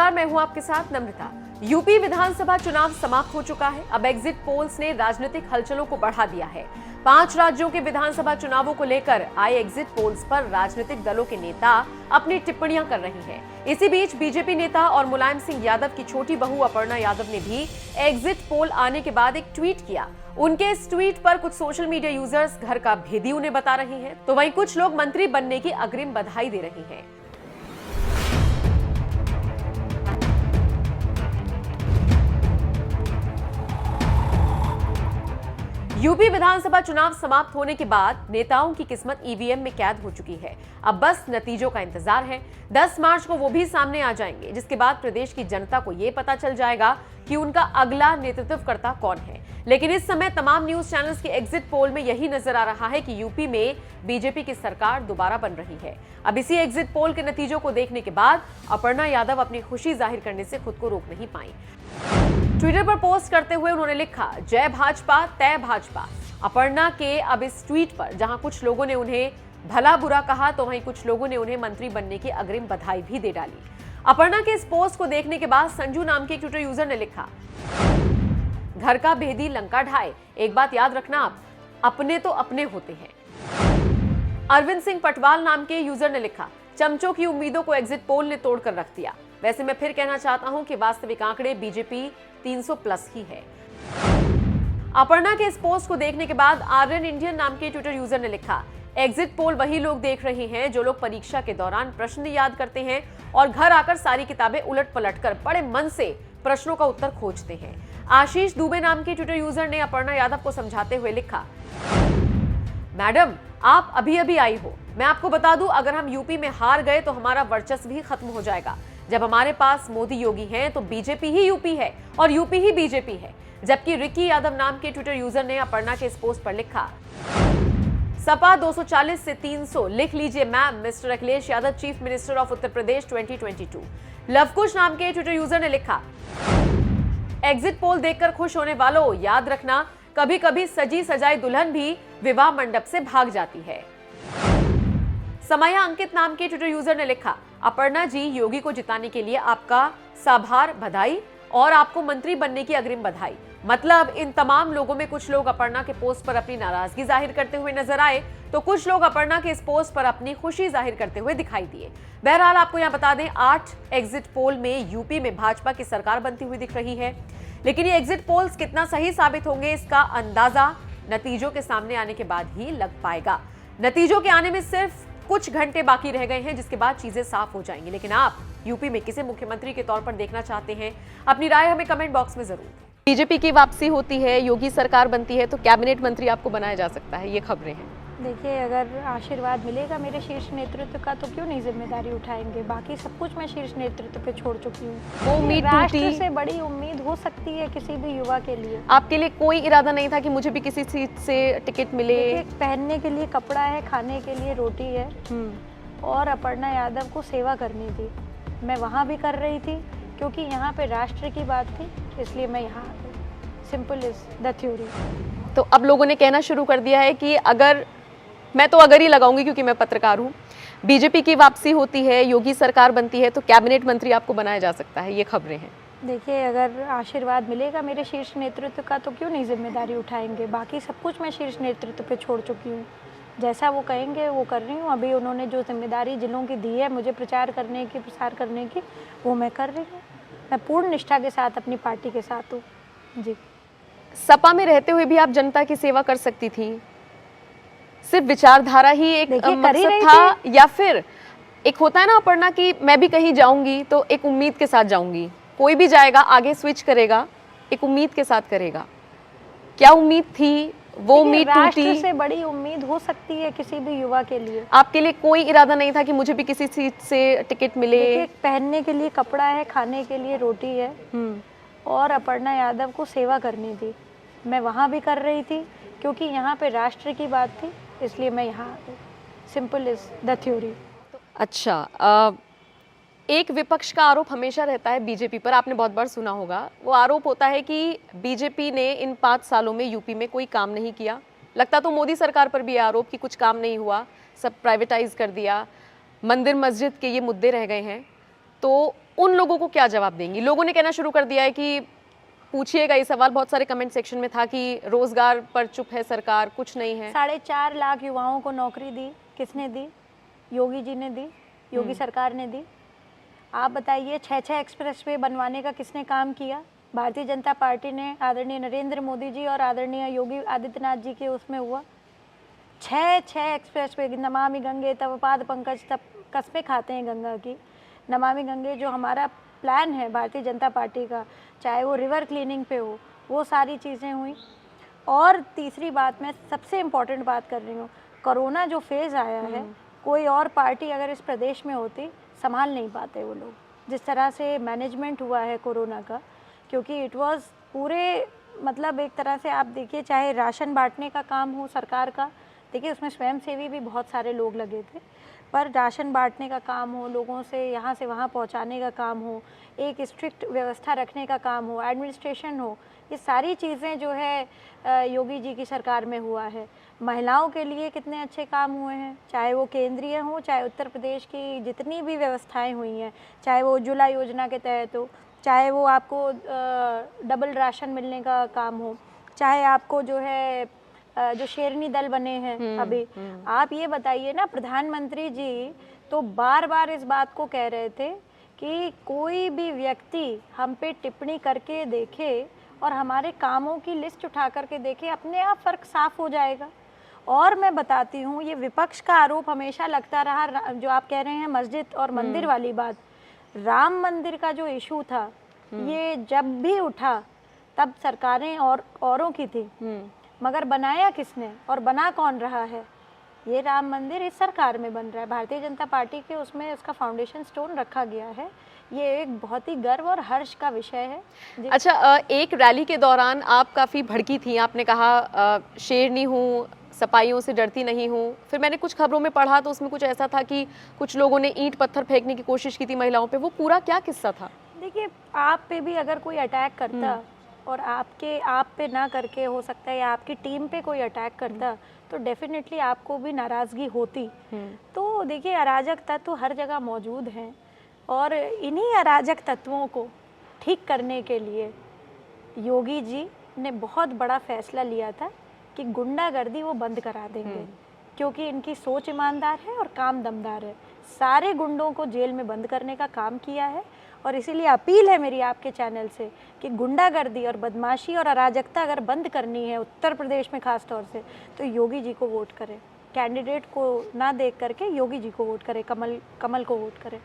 नमस्कार, मैं हूं आपके साथ नम्रता। यूपी विधानसभा चुनाव समाप्त हो चुका है। अब एग्जिट पोल्स ने राजनीतिक हलचलों को बढ़ा दिया है। 5 राज्यों के विधानसभा चुनावों को लेकर आए एग्जिट पोल्स पर राजनीतिक दलों के नेता अपनी टिप्पणियां कर रहे हैं। इसी बीच बीजेपी नेता और मुलायम सिंह यादव की छोटी बहू अपर्णा यादव ने भी एग्जिट पोल आने के बाद एक ट्वीट किया। उनके इस ट्वीट पर कुछ सोशल मीडिया यूजर्स घर का भेदी उन्हें बता रहे हैं, तो वहीं कुछ लोग मंत्री बनने की अग्रिम बधाई दे रहे हैं। यूपी विधानसभा चुनाव समाप्त होने के बाद नेताओं की किस्मत ईवीएम में कैद हो चुकी है। अब बस नतीजों का इंतजार है। 10 मार्च को वो भी सामने आ जाएंगे, जिसके बाद प्रदेश की जनता को ये पता चल जाएगा कि उनका अगला नेतृत्वकर्ता कौन है। लेकिन इस समय तमाम न्यूज चैनल्स के एग्जिट पोल में यही नजर आ रहा है कि यूपी में बीजेपी की सरकार दोबारा बन रही है। अब इसी एग्जिट पोल के नतीजों को देखने के बाद अपर्णा यादव अपनी खुशी जाहिर करने से खुद को रोक नहीं पाई। ट्विटर पर पोस्ट करते हुए उन्होंने लिखा, जय भाजपा तय भाजपा। अपर्णा के अब इस ट्वीट पर जहां कुछ लोगों ने उन्हें भला बुरा कहा, तो वहीं कुछ लोगों ने उन्हें मंत्री बनने की अग्रिम बधाई भी दे डाली। अपर्णा के इस पोस्ट को देखने के बाद संजू नाम के एक ट्विटर यूजर ने लिखा, घर का भेदी लंका ढाए, एक बात याद रखना, आप अपने तो अपने होते हैं। अरविंद सिंह पटवाल नाम के यूजर ने लिखा, चमचों की उम्मीदों को एग्जिट पोल ने तोड़कर रख दिया। वैसे मैं फिर कहना चाहता हूं कि वास्तविक आंकड़े बीजेपी 300 प्लस ही है। अपर्णा के इस पोस्ट को देखने के बाद आर्यन इंडियन नाम के ट्विटर यूजर ने लिखा, एग्जिट पोल वही लोग देख रहे हैं जो लोग परीक्षा के दौरान प्रश्न याद करते हैं और घर आकर सारी किताबें उलट पलट कर बड़े मन से प्रश्नों का उत्तर खोजते हैं। आशीष दुबे नाम के ट्विटर यूजर ने अपर्णा यादव को समझाते हुए लिखा, मैडम आप अभी अभी आई हो, मैं आपको बता दूं, अगर हम यूपी में हार गए तो हमारा वर्चस्व भी खत्म हो जाएगा। जब हमारे पास मोदी योगी हैं तो बीजेपी ही यूपी है और यूपी ही बीजेपी है। जबकि रिकी यादव नाम के ट्विटर यूजर ने अपर्णा के इस पोस्ट पर लिखा, सपा 240 से 300, लिख लीजिए ma'am, mister Akhilesh Yadav chief minister of Uttar Pradesh 2022। Lavkush नाम के ट्विटर यूजर ने लिखा, एग्जिट पोल देखकर खुश होने वालों, याद रखना कभी कभी सजी सजाई दुल्हन भी विवाह मंडप से भाग जाती है। समया अंकित नाम के ट्विटर यूजर ने लिखा, अपर्णा जी, योगी को जिताने के लिए आपका साभार बधाई और आपको मंत्री बनने की अग्रिम बधाई। मतलब इन तमाम लोगों में कुछ लोग अपर्णा के पोस्ट पर अपनी नाराजगी जाहिर करते हुए नजर आए, तो कुछ लोग अपर्णा के इस पोस्ट पर अपनी खुशी जाहिर करते हुए दिखाई दिए। बहरहाल आपको यहाँ बता दें, 8 एग्जिट पोल में यूपी में भाजपा की सरकार बनती हुई दिख रही है। लेकिन ये एग्जिट पोल्स कितना सही साबित होंगे, इसका अंदाजा नतीजों के सामने आने के बाद ही लग पाएगा। नतीजों के आने में सिर्फ कुछ घंटे बाकी रह गए हैं, जिसके बाद चीजें साफ हो जाएंगी। लेकिन आप यूपी में किसे मुख्यमंत्री के तौर पर देखना चाहते हैं, अपनी राय हमें कमेंट बॉक्स में जरूर दें। बीजेपी की वापसी होती है, योगी सरकार बनती है, तो कैबिनेट मंत्री आपको बनाया जा सकता है, ये खबरें हैं। देखिए, अगर आशीर्वाद मिलेगा मेरे शीर्ष नेतृत्व का तो क्यों नहीं जिम्मेदारी उठाएंगे। बाकी सब कुछ मैं शीर्ष नेतृत्व पे छोड़ चुकी हूँ। वो उम्मीद राष्ट्र से बड़ी उम्मीद हो सकती है किसी भी युवा के लिए। आपके लिए कोई इरादा नहीं था कि मुझे भी किसी सीट से टिकट मिले? पहनने के लिए कपड़ा है, खाने के लिए रोटी है और अपर्णा यादव को सेवा करनी थी। मैं वहाँ भी कर रही थी क्योंकि यहाँ पे राष्ट्र की बात थी, इसलिए मैं यहाँ आ गई। Simple is the theory. तो अब लोगों ने कहना शुरू कर दिया है कि अगर ही लगाऊंगी क्योंकि मैं पत्रकार हूँ, बीजेपी की वापसी होती है, योगी सरकार बनती है, तो कैबिनेट मंत्री आपको बनाया जा सकता है, ये खबरें हैं। देखिए, अगर आशीर्वाद मिलेगा मेरे शीर्ष नेतृत्व का तो क्यों नहीं जिम्मेदारी उठाएंगे। बाकी सब कुछ मैं शीर्ष नेतृत्व पे छोड़ चुकी हूँ। जैसा वो कहेंगे वो कर रही हूँ। अभी उन्होंने जो जिम्मेदारी जिलों की दी है मुझे प्रचार करने की, प्रसार करने की, वो मैं कर रही हूँ। मैं पूर्ण निष्ठा के साथ अपनी पार्टी के साथ हूँ जी। सपा में रहते हुए भी आप जनता की सेवा कर सकती थी, सिर्फ विचारधारा ही एक मकसद था, या फिर एक होता है ना अपर्णा कि मैं भी कहीं जाऊंगी तो एक उम्मीद के साथ जाऊंगी, कोई भी जाएगा आगे स्विच करेगा, एक उम्मीद के साथ करेगा। क्या उम्मीद थी? वो उम्मीद टूटी। राष्ट्र से बड़ी उम्मीद हो सकती है किसी भी युवा के लिए। आपके लिए कोई इरादा नहीं था कि मुझे भी किसी सीट से टिकट मिले? पहनने के लिए कपड़ा है, खाने के लिए रोटी है और अपर्णा यादव को सेवा करनी थी। मैं वहाँ भी कर रही थी क्योंकि यहाँ पे राष्ट्र की बात थी, इसलिए मैं यहाँ आ गई। Simple is the theory. अच्छा, एक विपक्ष का आरोप हमेशा रहता है बीजेपी पर, आपने बहुत बार सुना होगा। वो आरोप होता है कि बीजेपी ने इन 5 सालों में यूपी में कोई काम नहीं किया। लगता तो मोदी सरकार पर भी आरोप कि कुछ काम नहीं हुआ, सब प्राइवेटाइज कर दिया, मंदिर मस्जिद के ये मुद्दे रह गए हैं। तो उन लोगों को क्या जवाब देंगी? लोगों ने कहना शुरू कर दिया है कि पूछिएगा ये सवाल, बहुत सारे कमेंट सेक्शन में था कि रोजगार पर चुप है सरकार, कुछ नहीं है। 4.5 लाख युवाओं को नौकरी दी, किसने दी? योगी जी ने दी, योगी सरकार ने दी। आप बताइए 6 एक्सप्रेसवे बनवाने का किसने काम किया? भारतीय जनता पार्टी ने, आदरणीय नरेंद्र मोदी जी और आदरणीय योगी आदित्यनाथ जी के उसमें हुआ। 6 एक्सप्रेसवे, नमामि गंगे तव पाद पंकज, तब कस्में खाते हैं गंगा की। नमामि गंगे जो हमारा प्लान है भारतीय जनता पार्टी का, चाहे वो रिवर क्लीनिंग पे हो, वो सारी चीज़ें हुई। और तीसरी बात, मैं सबसे इम्पोर्टेंट बात कर रही हूँ, कोरोना जो फेज़ आया है, कोई और पार्टी अगर इस प्रदेश में होती, संभाल नहीं पाते वो लोग, जिस तरह से मैनेजमेंट हुआ है कोरोना का। क्योंकि इट वाज पूरे, मतलब एक तरह से आप देखिए, चाहे राशन बांटने का काम हो सरकार का, देखिए उसमें स्वयंसेवी भी बहुत सारे लोग लगे थे, पर राशन बांटने का काम हो, लोगों से यहाँ से वहाँ पहुँचाने का काम हो, एक स्ट्रिक्ट व्यवस्था रखने का काम हो, एडमिनिस्ट्रेशन हो, ये सारी चीज़ें जो है योगी जी की सरकार में हुआ है। महिलाओं के लिए कितने अच्छे काम हुए हैं, चाहे वो केंद्रीय हो, चाहे उत्तर प्रदेश की जितनी भी व्यवस्थाएं हुई हैं, चाहे वो उज्ज्वला योजना के तहत हो, चाहे वो आपको डबल राशन मिलने का काम हो, चाहे आपको जो है जो शेरनी दल बने हैं अभी। आप ये बताइए ना, प्रधानमंत्री जी तो बार बार इस बात को कह रहे थे कि कोई भी व्यक्ति हम पे टिप्पणी करके देखे और हमारे कामों की लिस्ट उठा करके देखे, अपने आप फ़र्क साफ हो जाएगा। और मैं बताती हूँ, ये विपक्ष का आरोप हमेशा लगता रहा, जो आप कह रहे हैं मस्जिद और मंदिर वाली बात, राम मंदिर का जो इशू था, ये जब भी उठा तब सरकारें और औरों की थी, मगर बनाया किसने और बना कौन रहा है? ये राम मंदिर इस सरकार में बन रहा है, भारतीय जनता पार्टी के उसमें उसका फाउंडेशन स्टोन रखा गया है। ये एक बहुत ही गर्व और हर्ष का विषय है। अच्छा, एक रैली के दौरान आप काफ़ी भड़की थी, आपने कहा शेरनी हूँ, सपाइयों से डरती नहीं हूँ। फिर मैंने कुछ खबरों में पढ़ा तो उसमें कुछ ऐसा था कि कुछ लोगों ने ईंट पत्थर फेंकने की कोशिश की थी महिलाओं पे, वो पूरा क्या किस्सा था? देखिए, आप पे भी अगर कोई अटैक करता और आप पे ना करके, हो सकता है आपकी टीम पे कोई अटैक करता, तो डेफिनेटली आपको भी नाराज़गी होती। तो देखिए, अराजक तत्व हर जगह मौजूद हैं और इन्हीं अराजक तत्वों को ठीक करने के लिए योगी जी ने बहुत बड़ा फैसला लिया था कि गुंडागर्दी वो बंद करा देंगे, क्योंकि इनकी सोच ईमानदार है और काम दमदार है। सारे गुंडों को जेल में बंद करने का काम किया है और इसीलिए अपील है मेरी आपके चैनल से कि गुंडागर्दी और बदमाशी और अराजकता अगर बंद करनी है उत्तर प्रदेश में खास तौर से, तो योगी जी को वोट करें। कैंडिडेट को ना देख करके योगी जी को वोट करें, कमल को वोट करें।